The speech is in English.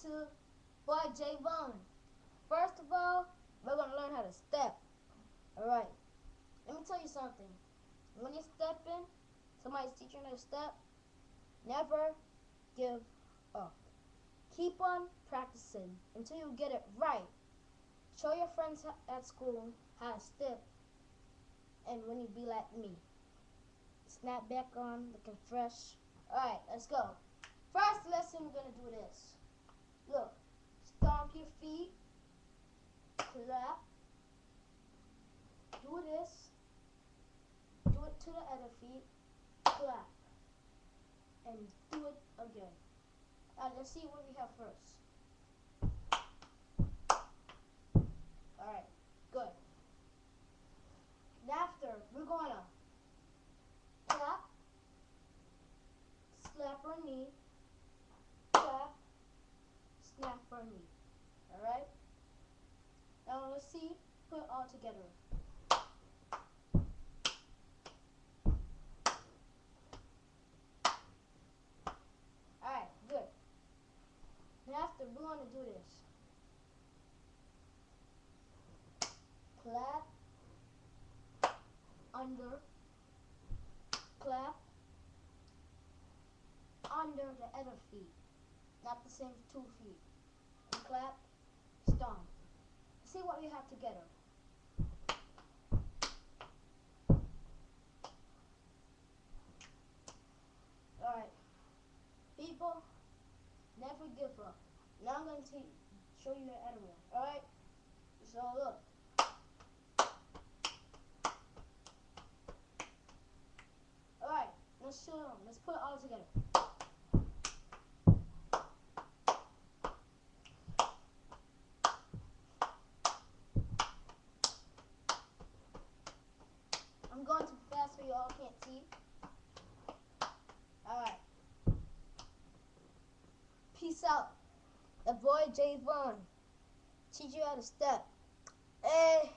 to Boy Javon. First of all, we're gonna learn how to step. Alright, let me tell you something. When you're stepping, somebody's teaching you to step, never give up. Keep on practicing until you get it right. Show your friends at school how to step, and when you be like me, snap back on looking fresh. Alright, let's go. First lesson, we're gonna do this. Look, stomp your feet, clap, do this, do it to the other feet, clap, and do it again. Alright, let's see what we have first. Alright, good. After, we're gonna clap, slap our knee, clap, snap our knee. Alright? Now let's see, put it all together. Alright, good. After, we're gonna do this. Clap, under, clap, under the other feet, not the same 2 feet. And clap, stomp. See what we have together. Alright, people, never give up. Now I'm going to show you the other one. Alright, so look. Alright, let's show them. Let's put it all together. I'm going too fast so you all can't see. Alright. Peace out. The boy Javon. Teach you how to step. Hey.